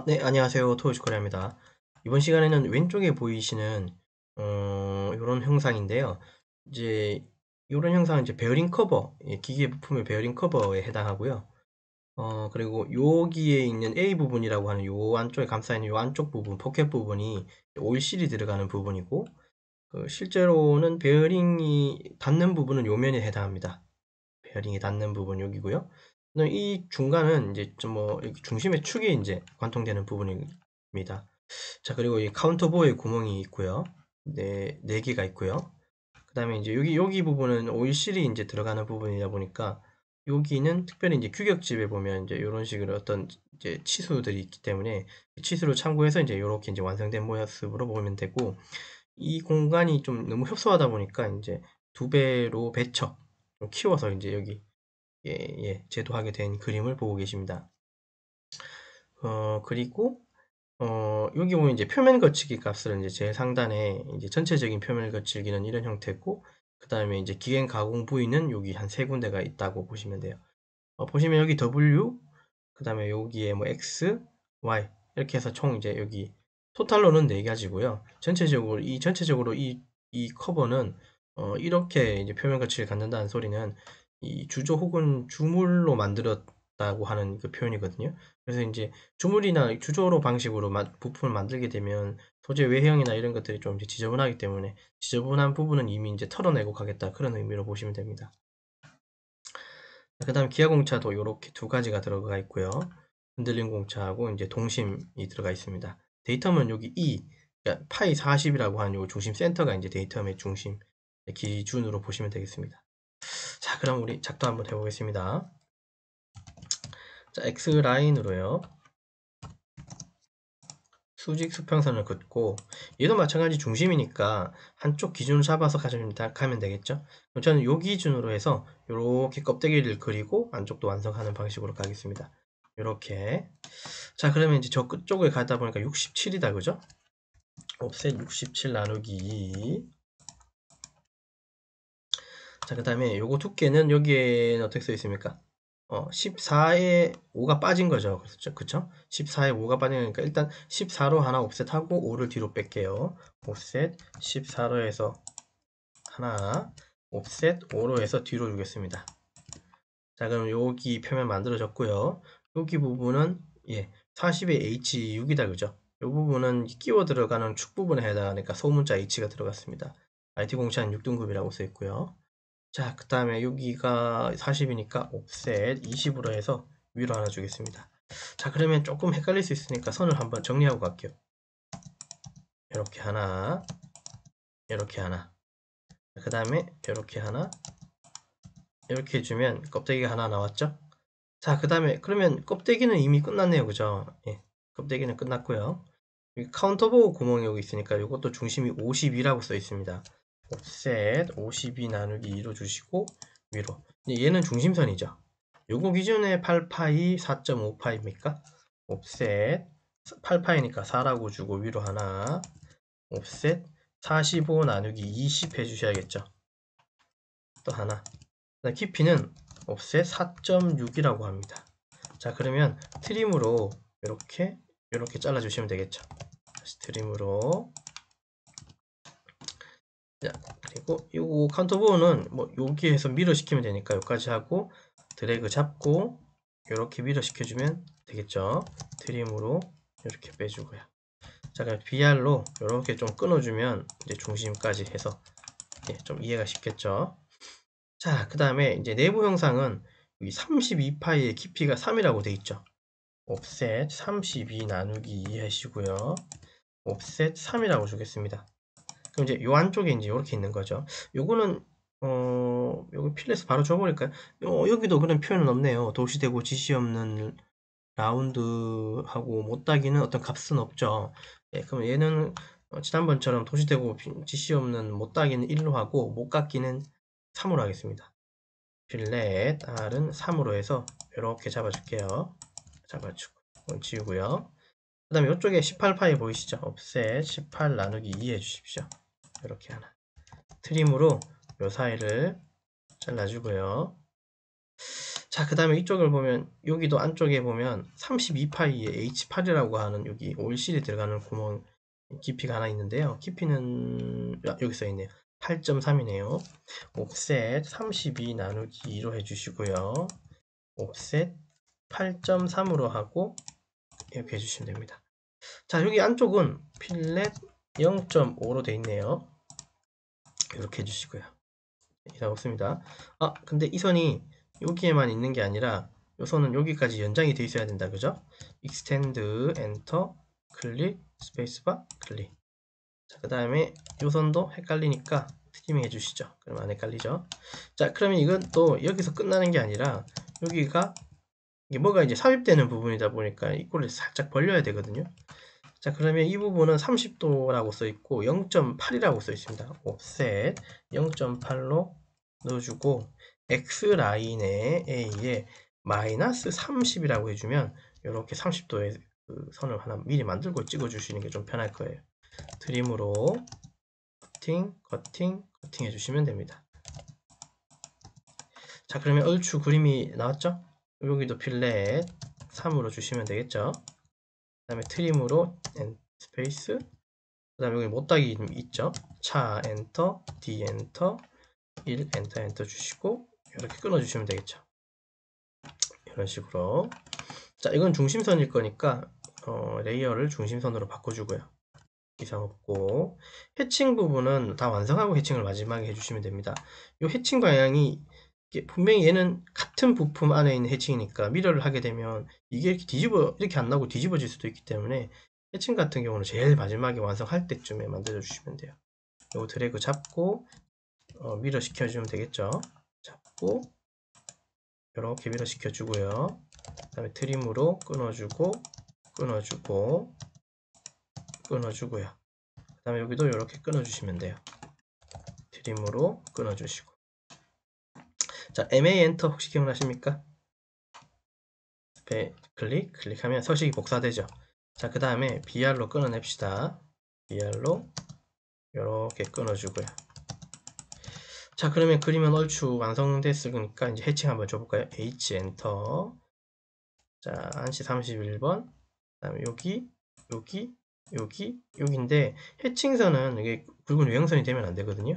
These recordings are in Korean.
네, 안녕하세요. 토요코리아입니다. 이번 시간에는 왼쪽에 보이시는 요런 형상인데요. 이제 요런 형상은 이제 베어링 커버, 기계 부품의 베어링 커버에 해당하고요. 그리고 여기에 있는 A 부분이라고 하는 요 안쪽에 감싸 있는 요 안쪽 부분, 포켓 부분이 오일실이 들어가는 부분이고, 실제로는 베어링이 닿는 부분은 요 면에 해당합니다. 베어링이 닿는 부분 여기고요. 이 중간은 이제 좀 중심의 축이 이제 관통되는 부분입니다. 자, 그리고 이 카운터보에 구멍이 있고요. 네 개가 있고요. 그 다음에 이제 여기 부분은 오일실이 이제 들어가는 부분이다 보니까 여기는 특별히 이제 규격집에 보면 이제 이런 식으로 어떤 이제 치수들이 있기 때문에 치수를 참고해서 이제 이렇게 이제 완성된 모습으로 보면 되고, 이 공간이 좀 너무 협소하다 보니까 이제 두 배로 배쳐 좀 키워서 이제 여기 제도하게 된 그림을 보고 계십니다. 그리고 여기 보면 이제 표면 거치기 값을 이제 제일 상단에 이제 전체적인 표면을 거칠기는 이런 형태고, 그 다음에 이제 기행 가공 부위는 여기 한 세 군데가 있다고 보시면 돼요. 보시면 여기 W, 그 다음에 여기에 뭐 X, Y 이렇게 해서 총 이제 여기 토탈로는 4가지고요. 전체적으로 이 커버는 이렇게 이제 표면 거치를 갖는다는 소리는 이 주조 혹은 주물로 만들었다고 하는 그 표현이거든요. 그래서 이제 주물이나 주조로 방식으로 부품을 만들게 되면 소재 외형이나 이런 것들이 좀 이제 지저분하기 때문에 지저분한 부분은 이미 이제 털어내고 가겠다, 그런 의미로 보시면 됩니다. 그 다음 기아 공차도 이렇게 두 가지가 들어가 있고요. 흔들림 공차하고 이제 동심이 들어가 있습니다. 데이터면 여기 그러니까 파이 40이라고 하는 요 중심 센터가 이제 데이터의 중심 기준으로 보시면 되겠습니다. 자, 그럼 우리 작도 한번 해보겠습니다. 자, X 라인으로요. 수직 수평선을 긋고, 얘도 마찬가지 중심이니까 한쪽 기준을 잡아서 가면 되겠죠. 그럼 저는 요 기준으로 해서 이렇게 껍데기를 그리고 안쪽도 완성하는 방식으로 가겠습니다. 이렇게. 자, 그러면 이제 저 끝쪽에 가다 보니까 67이다, 그죠? 옵셋 67 나누기 2. 자, 그 다음에 요거 두께는 여기에는 어떻게 써 있습니까? 14에 5가 빠진 거죠. 그렇죠? 그쵸? 14에 5가 빠진 거니까 일단 14로 하나 옵셋하고 5를 뒤로 뺄게요. 옵셋 14로 해서 하나, 옵셋 5로 해서 뒤로 주겠습니다. 자, 그럼 여기 표면 만들어졌고요. 여기 부분은 40에 H6이다, 그죠? 이 부분은 끼워 들어가는 축 부분에 해당하니까 소문자 H가 들어갔습니다. IT 공차는 6등급이라고 써 있고요. 자, 그 다음에 여기가 40이니까 옵셋 20으로 해서 위로 하나 주겠습니다. 자, 그러면 조금 헷갈릴 수 있으니까 선을 한번 정리하고 갈게요. 이렇게 하나, 이렇게 하나, 그 다음에 이렇게 하나, 이렇게 해주면 껍데기가 하나 나왔죠? 자, 그 다음에 그러면 껍데기는 이미 끝났네요, 그죠? 껍데기는 끝났고요. 여기 카운터보 구멍이 여기 있으니까 이것도 중심이 52라고 써 있습니다. 옵셋 52 나누기 2로 주시고 위로. 얘는 중심선이죠. 요거 기준에 8파이 4.5파입니까? 옵셋 8파이니까 4라고 주고 위로 하나, 옵셋 45 나누기 20 해주셔야겠죠. 또 하나. 깊이는 옵셋 4.6이라고 합니다. 자, 그러면 트림으로 이렇게 잘라주시면 되겠죠. 다시 트림으로. 자, 그리고 이 카운터보어는 뭐 여기에서 미러 시키면 되니까 여기까지 하고 드래그 잡고 이렇게 미러 시켜주면 되겠죠. 트림으로 이렇게 빼주고요. 자, 그럼 BR로 이렇게 좀 끊어주면 이제 중심까지 해서 좀 이해가 쉽겠죠. 자, 그 다음에 이제 내부 형상은 여기 32파이의 깊이가 3이라고 돼 있죠. 옵셋 32 나누기 2 하시고요. 옵셋 3이라고 주겠습니다. 그럼 이제 요 안쪽에 이제 이렇게 있는 거죠. 요거는 여기 필렛을 바로 줘버릴까요? 여기도 그런 표현은 없네요. 도시되고 지시 없는 라운드하고 못따기는 어떤 값은 없죠. 그럼 얘는 지난번처럼 도시되고 지시 없는 못따기는 1로 하고 못깎기는 3으로 하겠습니다. 필렛 R은 3으로 해서 이렇게 잡아줄게요. 잡아주고 지우고요. 그 다음에 이쪽에 18파이 보이시죠? 옵셋 18 나누기 2 해주십시오. 이렇게 하나. 트림으로 요 사이를 잘라주고요. 자, 그 다음에 이쪽을 보면 여기도 안쪽에 보면 32파이에 H8이라고 하는 여기 오일실이 들어가는 구멍 깊이가 하나 있는데요. 깊이는 여기 써 있네요. 8.3이네요. 옵셋 32 나누기 2로 해주시고요. 옵셋 8.3으로 하고 이렇게 해주시면 됩니다. 자, 여기 안쪽은 필렛 0.5로 돼 있네요. 이렇게 해주시고요. 이상 없습니다. 아, 근데 이 선이 여기에만 있는 게 아니라 이 선은 여기까지 연장이 돼 있어야 된다. 그죠? 익스텐드, 엔터, 클릭, 스페이스바, 클릭. 자, 그 다음에 이 선도 헷갈리니까 트리밍 해주시죠. 그럼 안 헷갈리죠? 자, 그러면 이건 또 여기서 끝나는 게 아니라 여기가 이게 뭐가 이제 삽입되는 부분이다 보니까 이 꼴을 살짝 벌려야 되거든요. 자, 그러면 이 부분은 30도라고 써 있고 0.8이라고 써 있습니다. 옵셋 0.8로 넣어주고 X 라인에 A에 마이너스 30이라고 해주면 이렇게 30도의 그 선을 하나 미리 만들고 찍어 주시는 게 좀 편할 거예요. 트림으로 커팅, 커팅, 커팅 해주시면 됩니다. 자, 그러면 얼추 그림이 나왔죠? 여기도 필렛 3으로 주시면 되겠죠? 그 다음에 트림으로 스페이스, 그 다음에 여기 못따기 있죠? 차 엔터, D 엔터, 1 엔터 엔터 주시고 이렇게 끊어주시면 되겠죠? 이런 식으로. 자, 이건 중심선일 거니까 레이어를 중심선으로 바꿔주고요. 이상 없고, 해칭 부분은 다 완성하고 해칭을 마지막에 해주시면 됩니다. 이 해칭 방향이 분명히 얘는 같은 부품 안에 있는 해칭이니까 미러를 하게 되면 이게 이렇게 안 나오고 뒤집어질 수도 있기 때문에 해칭 같은 경우는 제일 마지막에 완성할 때쯤에 만들어 주시면 돼요. 요 드래그 잡고 미러 시켜주면 되겠죠. 잡고 이렇게 미러 시켜주고요. 그 다음에 트림으로 끊어주고 끊어주고 끊어주고요. 그 다음에 여기도 이렇게 끊어주시면 돼요. 트림으로 끊어주시고. 자, MA 엔터 혹시 기억나십니까? 클릭하면 서식이 복사되죠. 자, 그 다음에 BR로 끊어냅시다. BR로 이렇게 끊어주고요. 자, 그러면 그림은 얼추 완성됐으니까 이제 해칭 한번 줘볼까요? H 엔터. 자, 한시 31번. 그 다음에 여기, 여기인데 해칭선은 이게 굵은 유형선이 되면 안 되거든요.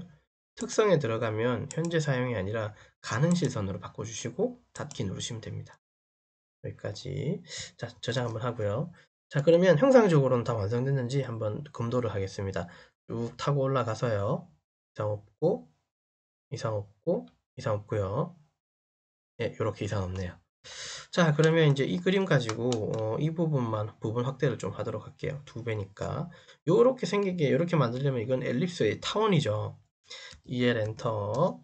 특성에 들어가면 현재 사용이 아니라 가능 실선으로 바꿔주시고 닫기 누르시면 됩니다. 여기까지. 자, 저장 한번 하고요. 자, 그러면 형상적으로는 다 완성됐는지 한번 검도를 하겠습니다. 쭉 타고 올라가서요. 이상 없고, 이상 없고, 이상 없고요. 예, 이렇게 이상 없네요. 자, 그러면 이제 이 그림 가지고 이 부분 확대를 좀 하도록 할게요. 2배니까. 요렇게 생기게 이렇게 만들려면 이건 엘립스의 타원이죠. EL 엔터.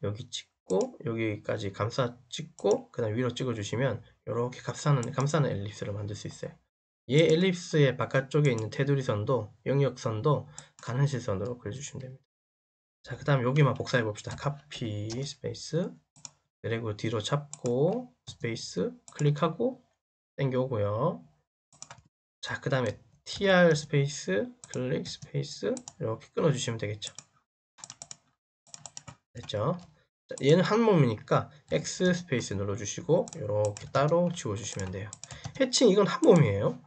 여기 찍고 여기까지 감싸 찍고 그다음 위로 찍어 주시면 이렇게 감싸는 엘립스를 만들 수 있어요. 얘 엘립스의 바깥쪽에 있는 테두리 선도 영역선도 가능실선으로 그려주시면 됩니다. 자, 그 다음 여기만 복사해 봅시다. 카피 스페이스 드래그 뒤로 잡고 스페이스 클릭하고 당겨 오고요. 자, 그 다음에 tr 스페이스 클릭 스페이스 이렇게 끊어 주시면 되겠죠. 됐죠? 자, 얘는 한 몸이니까 X 스페이스 눌러주시고 이렇게 따로 지워주시면 돼요. 해칭 이건 한 몸이에요.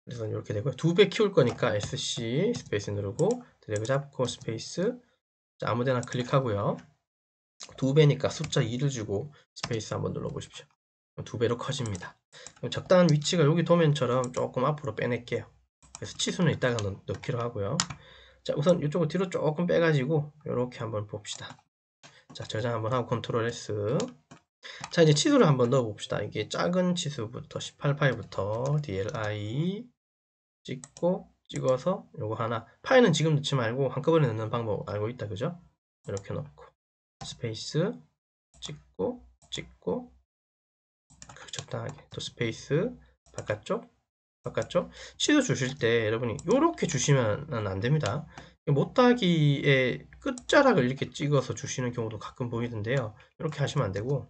그래서 이렇게 되고요. 2배 키울 거니까 SC 스페이스 누르고 드래그 잡고 스페이스. 자, 아무데나 클릭하고요. 2배니까 숫자 2를 주고 스페이스 한번 눌러보십시오. 2배로 커집니다. 적당한 위치가 여기 도면처럼 조금 앞으로 빼낼게요. 그래서 치수는 이따가 넣기로 하고요. 자, 우선 이쪽을 뒤로 조금 빼가지고 이렇게 한번 봅시다. 자, 저장 한번 하고 컨트롤 S. 자, 이제 치수를 한번 넣어 봅시다. 이게 작은 치수부터 18파이부터 DLI 찍어서 요거 하나, 파일은 지금 넣지 말고 한꺼번에 넣는 방법 알고 있다, 그죠? 이렇게 넣고 스페이스 찍고 적당하게 또 스페이스 바깥쪽 치수 주실 때 여러분이 요렇게 주시면 안 됩니다. 못따기의 끝자락을 이렇게 찍어서 주시는 경우도 가끔 보이던데요. 이렇게 하시면 안 되고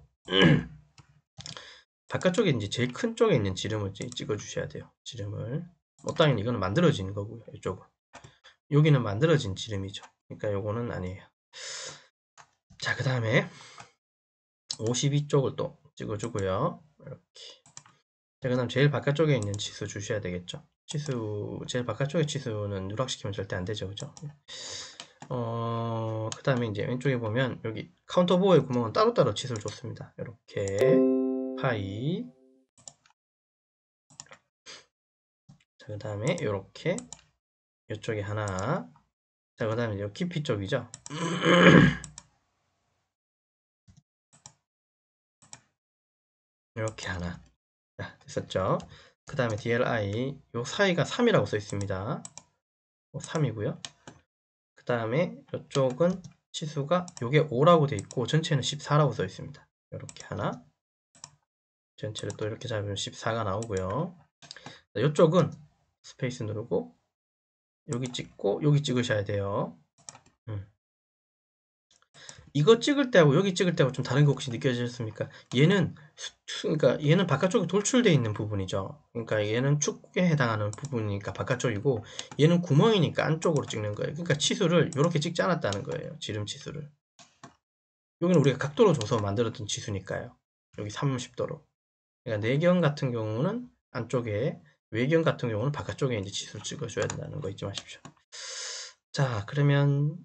바깥쪽에 이제 제일 큰 쪽에 있는 지름을 찍어 주셔야 돼요. 지름을. 못따기는 이거는 만들어진 거고요. 이쪽은 여기는 만들어진 지름이죠. 그러니까 요거는 아니에요. 자, 그 다음에 52쪽을 또 찍어주고요. 이렇게. 자, 그 다음 제일 바깥쪽에 있는 치수 주셔야 되겠죠. 치수, 제일 바깥쪽의 치수는 누락시키면 절대 안 되죠. 그죠? 그 다음에 이제 왼쪽에 보면 여기 카운터 보호의 구멍은 따로따로 치수를 줬습니다. 이렇게 파이. 자, 그 다음에 이렇게 이쪽에 하나. 자, 그 다음에 여기 깊이 쪽이죠. 이렇게 하나. 자, 됐었죠. 그 다음에 DLI 요 사이가 3이라고 써 있습니다. 3이고요. 그 다음에 이쪽은 치수가 요게 5라고 돼 있고 전체는 14라고 써 있습니다. 이렇게 하나. 전체를 또 이렇게 잡으면 14가 나오고요. 이쪽은 스페이스 누르고 여기 찍고 여기 찍으셔야 돼요. 이거 찍을 때하고 여기 찍을 때하고 좀 다른 거 혹시 느껴지셨습니까? 얘는 그러니까 얘는 바깥쪽에 돌출되어 있는 부분이죠. 그러니까 얘는 축에 해당하는 부분이니까 바깥쪽이고 얘는 구멍이니까 안쪽으로 찍는 거예요. 그러니까 치수를 이렇게 찍지 않았다는 거예요. 지름 치수를. 여기는 우리가 각도로 줘서 만들었던 치수니까요. 여기 30도로. 그러니까 내경 같은 경우는 안쪽에, 외경 같은 경우는 바깥쪽에 이제 치수를 찍어줘야 된다는 거 잊지 마십시오. 자, 그러면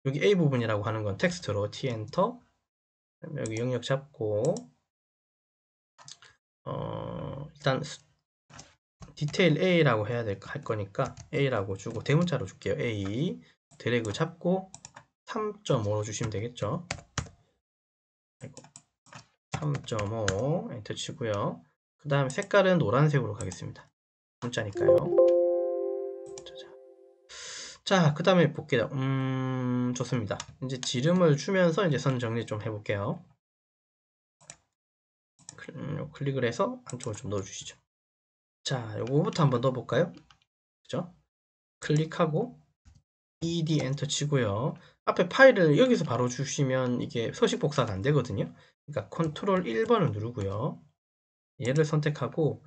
여기 A 부분이라고 하는 건 텍스트로 T 엔터. 여기 영역 잡고 일단 디테일 A라고 해야 할 거니까 A라고 주고 대문자로 줄게요. A 드래그 잡고 3.5로 주시면 되겠죠. 3.5 엔터 치고요. 그 다음에 색깔은 노란색으로 가겠습니다. 문자니까요. 자, 그 다음에 볼게요. 좋습니다. 이제 지름을 주면서 이제 선 정리 좀 해볼게요. 클릭을 해서 안쪽을 좀 넣어주시죠. 자, 요거부터 한번 넣어볼까요? 그죠? 클릭하고 ED 엔터 치고요. 앞에 파일을 여기서 바로 주시면 이게 서식 복사가 안 되거든요. 그러니까 컨트롤 1번을 누르고요. 얘를 선택하고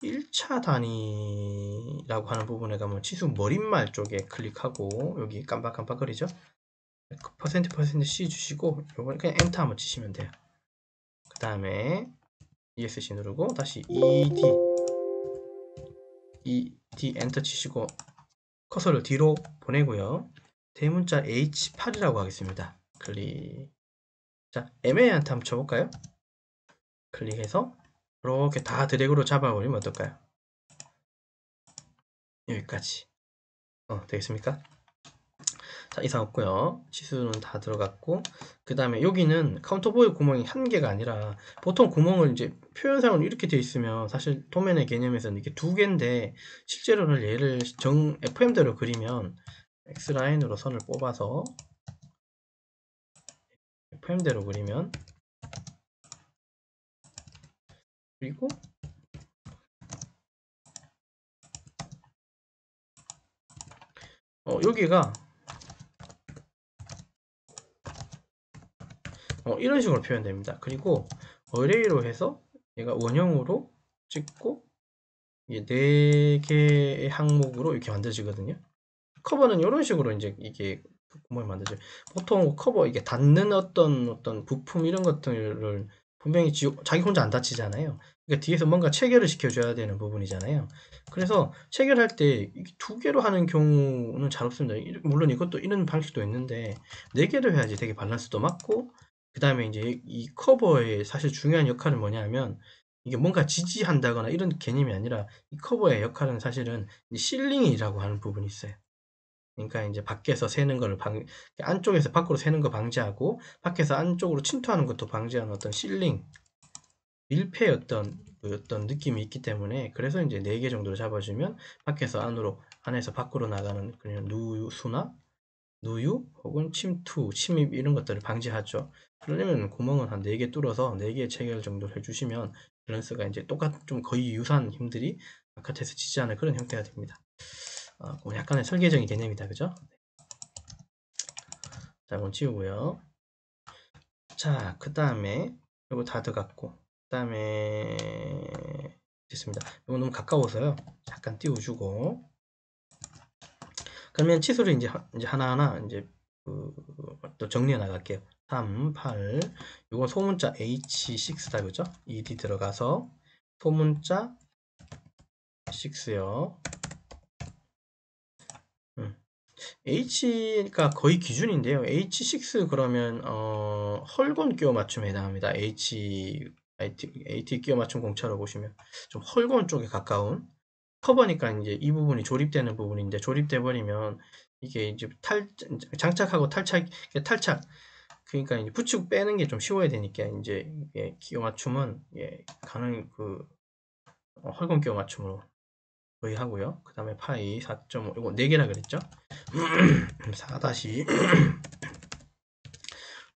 1차 단위라고 하는 부분에 가면 치수 머릿말 쪽에 클릭하고 여기 깜빡깜빡거리죠? %% C 주시고 요번 그냥 엔터 한번 치시면 돼요. 그 다음에 ESC 누르고 다시 ED 엔터 치시고 커서를 뒤로 보내고요. 대문자 H8이라고 하겠습니다. 클릭. 자, 애매한테 한번 쳐볼까요? 클릭해서 이렇게 다 드래그로 잡아버리면 어떨까요? 여기까지. 되겠습니까? 자, 이상 없고요. 치수는 다 들어갔고, 그 다음에 여기는 카운터보이 구멍이 한 개가 아니라 보통 구멍을 이제 표현상으로 이렇게 돼 있으면 사실 도면의 개념에서는 이게 두 개인데 실제로는 얘를 FM대로 그리면 X라인으로 선을 뽑아서 FM대로 그리면 그리고 여기가 이런 식으로 표현됩니다. 그리고 어레이로 해서 얘가 원형으로 찍고 이게 4개의 항목으로 이렇게 만들어지거든요. 커버는 이런 식으로 이제 이게 구멍이 만들어져요. 보통 커버 이게 닫는 어떤 부품 이런 것들을 분명히 자기 혼자 안 닫히잖아요. 그러니까 뒤에서 뭔가 체결을 시켜줘야 되는 부분이잖아요. 그래서 체결할 때 두 개로 하는 경우는 잘 없습니다. 물론 이것도 이런 방식도 있는데 4개로 해야지 되게 밸런스도 맞고 그 다음에 이제 이 커버의 사실 중요한 역할은 뭐냐면 이게 뭔가 지지한다거나 이런 개념이 아니라 이 커버의 역할은 사실은 실링이라고 하는 부분이 있어요. 그러니까 이제 밖에서 새는 걸 안쪽에서 밖으로 새는 거 방지하고 밖에서 안쪽으로 침투하는 것도 방지하는 어떤 실링, 밀폐 어떤 느낌이 있기 때문에 그래서 이제 4개 정도로 잡아주면 밖에서 안으로 안에서 밖으로 나가는 그냥 누수나 누유 혹은 침투, 침입 이런 것들을 방지하죠. 그러려면 구멍은 한 4개 뚫어서 4개 체결 정도를 해주시면 밸런스가 이제 좀 거의 유사한 힘들이 바깥에서 지지하는 그런 형태가 됩니다. 약간의 설계적인 개념이다, 그죠? 자, 이건 지우고요. 자, 그 다음에 이거 다 들어갔고, 그 다음에 됐습니다. 이거 너무 가까워서요. 잠깐 띄워주고. 그러면 치수를 이제 하나하나 이제 또 정리해 나갈게요. 3, 8. 요건 소문자 H6다, 그죠? ED 들어가서 소문자 6요. H가 거의 기준인데요. H6 그러면 헐곤 끼워 맞춤에 해당합니다. AT 끼워 맞춤 공차로 보시면 좀 헐곤 쪽에 가까운 커버니까 이제 이 부분이 조립되는 부분인데 조립돼 버리면 이게 이제 장착하고 탈착 그러니까 이제 붙이고 빼는 게 좀 쉬워야 되니까 이제 끼워 맞춤은 가능 헐곤 끼워 맞춤으로 거의 하고요. 그 다음에 파이 4.5 이거 4개라 그랬죠? 4다시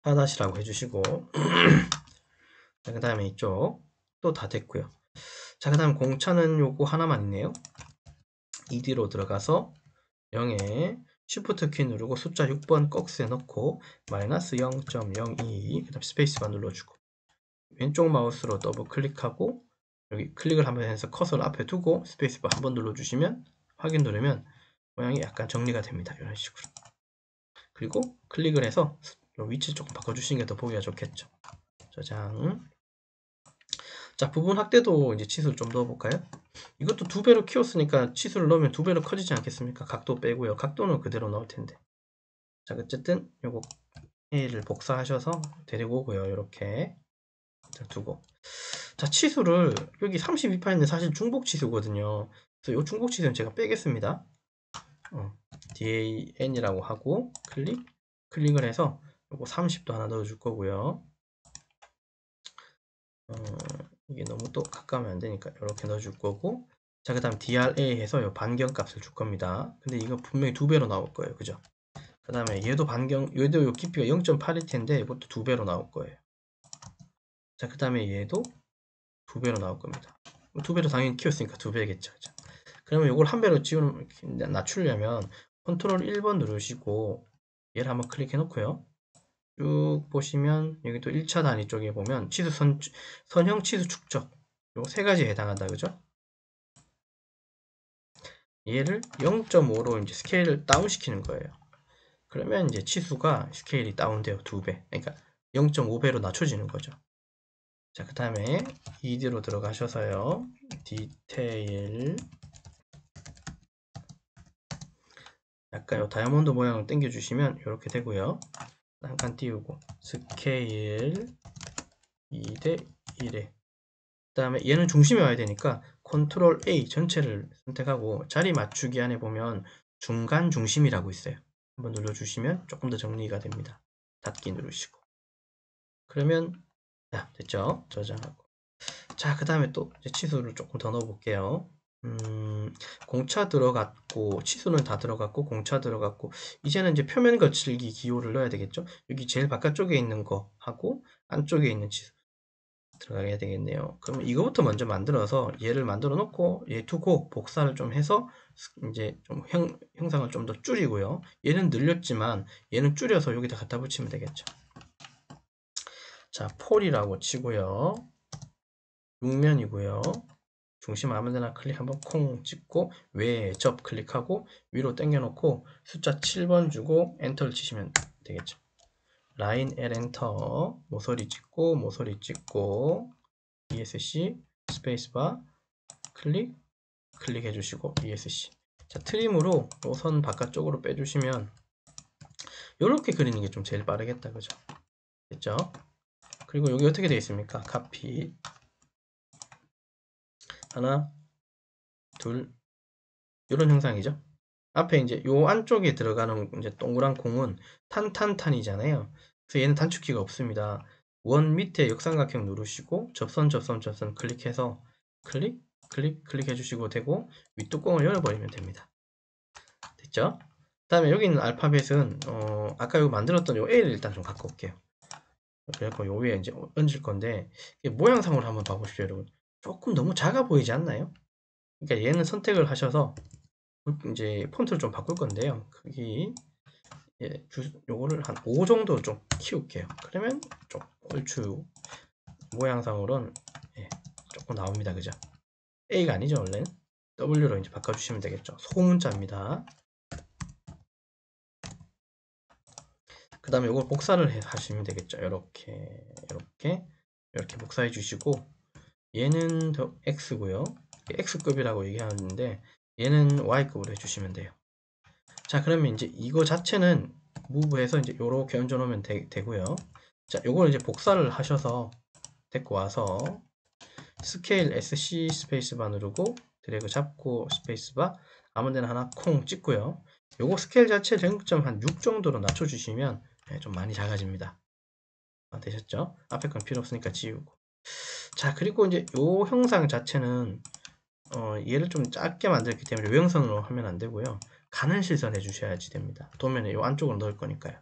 4다시라고 해주시고 그 다음에 이쪽 또 다 됐고요. 자, 그 다음 공차는 요거 하나만 있네요. ED로 들어가서 0에 Shift 키 누르고 숫자 6번 꺽스에 넣고 마이너스 0.02 그 다음 스페이스바 눌러주고 왼쪽 마우스로 더블 클릭하고 여기 클릭을 한번 해서 커서를 앞에 두고 스페이스바 한번 눌러주시면 확인 누르면 모양이 약간 정리가 됩니다. 이런 식으로. 그리고 클릭을 해서 위치 조금 바꿔주시는 게 더 보기가 좋겠죠. 저장. 자, 부분 확대도 이제 치수를 좀 넣어볼까요? 이것도 2배로 키웠으니까 치수를 넣으면 2배로 커지지 않겠습니까? 각도 빼고요. 각도는 그대로 넣을 텐데. 자, 어쨌든 요거 A를 복사하셔서 데리고 오고요. 이렇게 두고. 자, 치수를 여기 32파인데 사실 중복 치수거든요. 그래서 이 중복 치수는 제가 빼겠습니다. DAN이라고 하고 클릭을 해서 요거 30도 하나 넣어줄 거고요. 이게 너무 또 가까우면 안 되니까 이렇게 넣어줄 거고. 자, 그 다음 DRA 해서 요 반경 값을 줄 겁니다. 근데 이거 분명히 2배로 나올 거예요. 그죠? 그 다음에 얘도 얘도 요 깊이가 0.8일 텐데 이것도 2배로 나올 거예요. 자, 그 다음에 얘도 2배로 나올 겁니다. 2배로 당연히 키웠으니까 2배겠죠. 그죠? 그러면 이걸 1배로 낮추려면 컨트롤 1번 누르시고 얘를 한번 클릭해 놓고요. 쭉 보시면 여기 또 1차 단위 쪽에 보면 치수 선형 치수 축적 요 세 가지에 해당한다. 그죠? 얘를 0.5로 이제 스케일을 다운 시키는 거예요. 그러면 이제 치수가 스케일이 다운돼요. 2배. 그러니까 0.5배로 낮춰지는 거죠. 자, 그 다음에 ED로 들어가셔서요. 디테일 약간 요 다이아몬드 모양을 당겨 주시면 이렇게 되고요. 한 칸 띄우고 스케일 2대 1에 그 다음에 얘는 중심에 와야 되니까 컨트롤 A 전체를 선택하고 자리 맞추기 안에 보면 중간 중심이라고 있어요. 한번 눌러주시면 조금 더 정리가 됩니다. 닫기 누르시고 그러면 됐죠? 저장하고 자, 그 다음에 또 치수를 조금 더 넣어 볼게요. 공차 들어갔고 치수는 다 들어갔고 공차 들어갔고 이제는 이제 표면 거칠기 기호를 넣어야 되겠죠. 여기 제일 바깥쪽에 있는 거 하고 안쪽에 있는 치수 들어가야 되겠네요. 그러면 이거부터 먼저 만들어서 얘를 만들어 놓고 얘 두고 복사를 좀 해서 이제 좀 형상을 좀 더 줄이고요. 얘는 늘렸지만 얘는 줄여서 여기다 갖다 붙이면 되겠죠. 자, 폴이라고 치고요. 6면이고요. 중심 아무데나 클릭 한번 콩 찍고 외접 클릭하고 위로 당겨 놓고 숫자 7번 주고 엔터를 치시면 되겠죠. 라인 L 엔터 모서리 찍고 ESC 스페이스바 클릭해 주시고 ESC 자, 트림으로 선 바깥쪽으로 빼주시면 이렇게 그리는 게 좀 제일 빠르겠다. 그죠? 됐죠? 그리고 여기 어떻게 되어 있습니까? 카피 하나 둘 이런 형상이죠. 앞에 이제 요 안쪽에 들어가는 이제 동그란 공은 탄탄탄이잖아요. 그래서 얘는 단축키가 없습니다. 원 밑에 역삼각형 누르시고 접선 클릭해서 클릭 해주시고 되고 윗뚜껑을 열어버리면 됩니다. 됐죠? 그 다음에 여기 있는 알파벳은 아까 요 만들었던 요 A를 일단 좀 갖고 올게요. 그래서 요 위에 이제 얹을 건데 모양상으로 한번 봐보십시오, 여러분. 조금 너무 작아 보이지 않나요? 그러니까 얘는 선택을 하셔서 이제 폰트를 좀 바꿀 건데요. 크기 요거를 한 5 정도 좀 키울게요. 그러면 좀 얼추 모양상으로는 조금 나옵니다. 그죠? A가 아니죠, 원래는. W로 이제 바꿔주시면 되겠죠. 소문자입니다. 그 다음에 이걸 복사를 하시면 되겠죠. 이렇게 복사해 주시고, 얘는 더 X고요. X급이라고 얘기하는데 얘는 Y급으로 해주시면 돼요. 자, 그러면 이제 이거 자체는 무브해서 이제 요렇게 얹어 놓으면 되고요. 자, 요걸 이제 복사를 하셔서 데리고 와서 스케일 SC 스페이스바 누르고 드래그 잡고 스페이스바 아무 데나 하나 콩 찍고요. 요거 스케일 자체 전극점 한 6 정도로 낮춰주시면 좀 많이 작아집니다. 되셨죠? 앞에 건 필요 없으니까 지우고. 자, 그리고 이제 요 형상 자체는 얘를 좀 작게 만들었기 때문에 요형선으로 하면 안 되고요. 가는 실선 해주셔야지 됩니다. 도면에 요 안쪽으로 넣을 거니까요.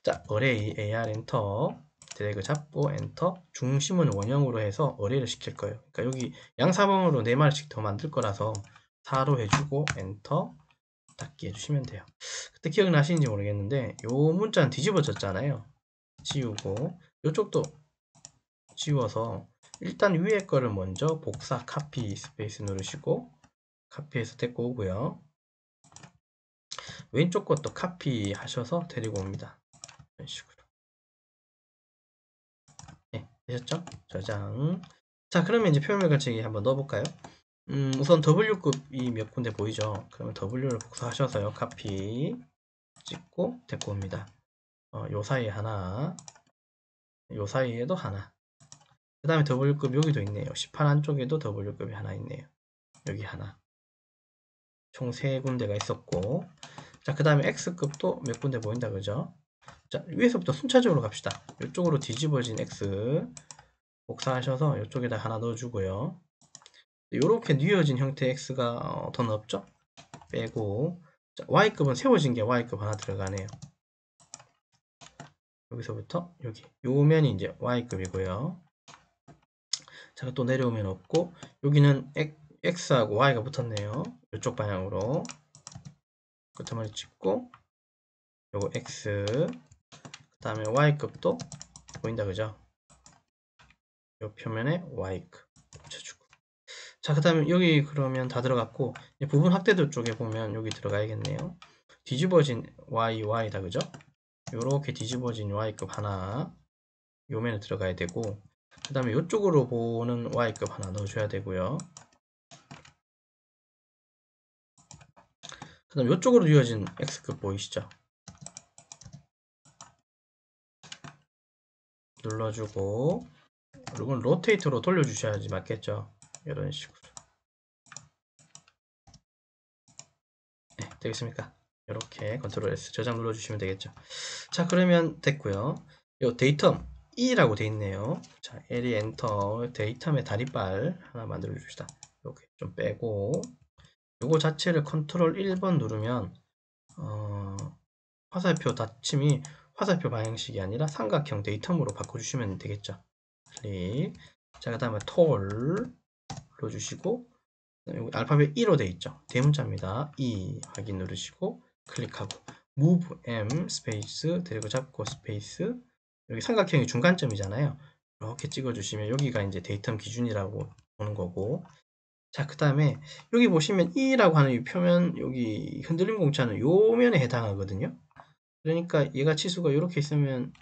자, 어레이 AR 엔터 드래그 잡고 엔터 중심은 원형으로 해서 어레이를 시킬 거예요. 그러니까 여기 양사방으로 4마리씩 더 만들 거라서 4로 해주고 엔터 닫기 해주시면 돼요. 그때 기억나시는지 모르겠는데 요 문자는 뒤집어졌잖아요. 지우고 이쪽도 지워서 일단 위에 거를 먼저 복사 카피 스페이스 누르시고 카피해서 데리고 오고요. 왼쪽 것도 카피 하셔서 데리고 옵니다. 이런 식으로. 네, 되셨죠? 저장. 자, 그러면 이제 표면 걸치기 한번 넣어볼까요? 우선 W급이 몇 군데 보이죠? 그러면 W를 복사하셔서요. 카피 찍고 데리고 옵니다. 요 사이에 하나, 요 사이에도 하나. 그 다음에 W급 여기도 있네요. 18 안쪽에도 W급이 하나 있네요. 여기 하나. 총 3군데가 있었고, 자, 그 다음에 X급도 몇 군데 보인다, 그죠? 자, 위에서부터 순차적으로 갑시다. 이쪽으로 뒤집어진 X 복사하셔서 이쪽에다 하나 넣어주고요. 이렇게 뉘어진 형태의 X가 더 넓죠? 빼고, 자, Y급은 세워진 게 Y급 하나 들어가네요. 여기서부터 여기 요 면이 이제 Y급이고요. 자, 또 내려오면 없고, 여기는 X하고 Y가 붙었네요. 이쪽 방향으로 끝머리 찍고, 요거 X, 그 다음에 Y급도 보인다, 그죠? 요 표면에 Y급 붙여주고. 자, 그 다음에 여기 그러면 다 들어갔고, 부분 확대도 쪽에 보면 여기 들어가야겠네요. 뒤집어진 Y다, 그죠? 요렇게 뒤집어진 Y급 하나, 요 면에 들어가야 되고, 그 다음에 이쪽으로 보는 Y급 하나 넣어줘야 되고요. 그 다음 이쪽으로 이어진 X급 보이시죠? 눌러주고, 이건 로테이트로 돌려주셔야지 맞겠죠? 이런 식으로. 네, 되겠습니까? 이렇게 컨트롤 S 저장 눌러주시면 되겠죠. 자, 그러면 됐고요. 요 데이텀 E라고 돼 있네요. 자, L이 엔터 데이텀의 다리빨 하나 만들어 줍시다. 이렇게 좀 빼고, 요거 자체를 컨트롤 1번 누르면 화살표 닫힘이 화살표 방향식이 아니라 삼각형 데이텀으로 바꿔주시면 되겠죠. 클릭. 자, 그 다음에 톨 눌러주시고, 여기 알파벳 E로 되어 있죠. 대문자입니다. E 확인 누르시고 클릭하고 Move M 스페이스 드래그 잡고 스페이스, 여기 삼각형이 중간점이잖아요. 이렇게 찍어주시면 여기가 이제 데이텀 기준이라고 보는 거고, 자, 그 다음에 여기 보시면 E라고 하는 이 표면, 여기 흔들림 공차는 요 면에 해당하거든요. 그러니까 얘가 치수가 이렇게 있으면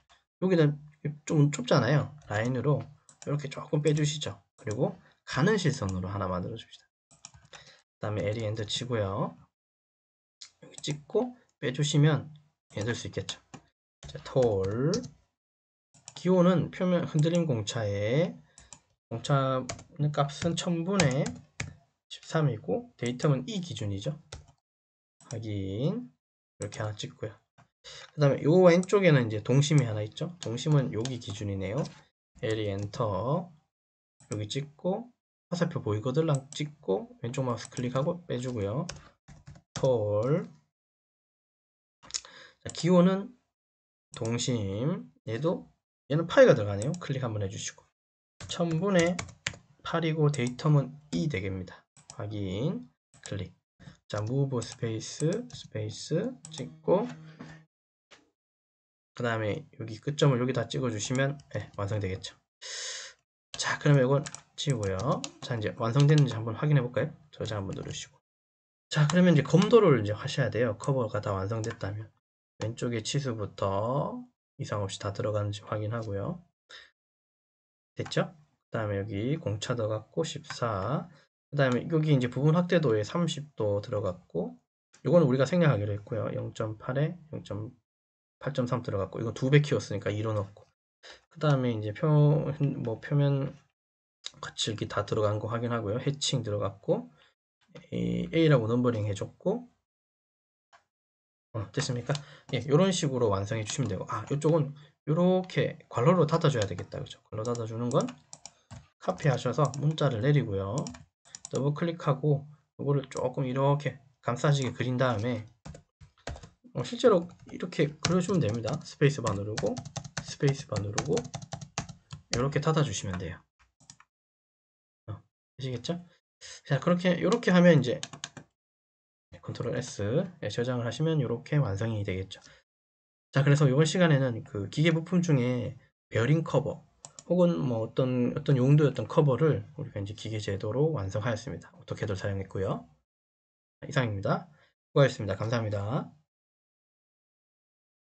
여기는 좀 좁잖아요. 라인으로 이렇게 조금 빼주시죠. 그리고 가는 실선으로 하나 만들어 줍시다. 그 다음에 L이 엔터 치고요. 여기 찍고 빼주시면 될 수 있겠죠. 자, 톨 기호는 표면 흔들림 공차의 공차 값은 1000분의 13이고 데이텀은 E 기준이죠. 확인. 이렇게 하나 찍고요. 그 다음에 요 왼쪽에는 이제 동심이 하나 있죠. 동심은 여기 기준이네요. L이 엔터 여기 찍고 화살표 보이거들랑 찍고 왼쪽 마우스 클릭하고 빼주고요. 톨. 자, 기호는 동심, 얘는 파이가 들어가네요. 클릭 한번 해주시고 1000분의 8이고 데이텀은 E 되겠습니다. 확인. 클릭. 자, 무브 스페이스 찍고 그 다음에 여기 끝점을 여기다 찍어주시면 완성되겠죠. 자, 그러면 이건 지우고요. 자, 이제 완성됐는지 한번 확인해 볼까요? 저장 한번 누르시고. 자, 그러면 이제 검도를 이제 하셔야 돼요. 커버가 다 완성됐다면 왼쪽에 치수부터 이상 없이 다 들어가는지 확인하고요. 됐죠? 그 다음에 여기 공차 들어갔고 14. 그 다음에 여기 이제 부분 확대도에 30도 들어갔고, 이거는 우리가 생략하기로 했고요. 0.8에 0.8.3 들어갔고, 이거 2배 키웠으니까 2로 넣고. 그 다음에 이제 표면 거칠기 다 들어간 거 확인하고요. 해칭 들어갔고, A라고 넘버링 해줬고, 됐습니까? 예, 이런 식으로 완성해 주시면 되고, 이쪽은 이렇게 괄호로 닫아줘야 되겠다. 그죠? 괄호 닫아주는 건 카피 하셔서 문자를 내리고요. 더블 클릭하고, 이거를 조금 이렇게 감싸지게 그린 다음에, 실제로 이렇게 그려주면 됩니다. 스페이스바 누르고, 스페이스바 누르고, 이렇게 닫아주시면 돼요. 아시겠죠? 자, 이렇게 하면 이제, 컨트롤 S 저장을 하시면 이렇게 완성이 되겠죠. 자, 그래서 이번 시간에는 그 기계 부품 중에 베어링 커버 혹은 뭐 어떤 용도였던 커버를 우리가 이제 기계 제도로 완성하였습니다. 어떻게들 사용했고요. 이상입니다. 수고하셨습니다. 감사합니다.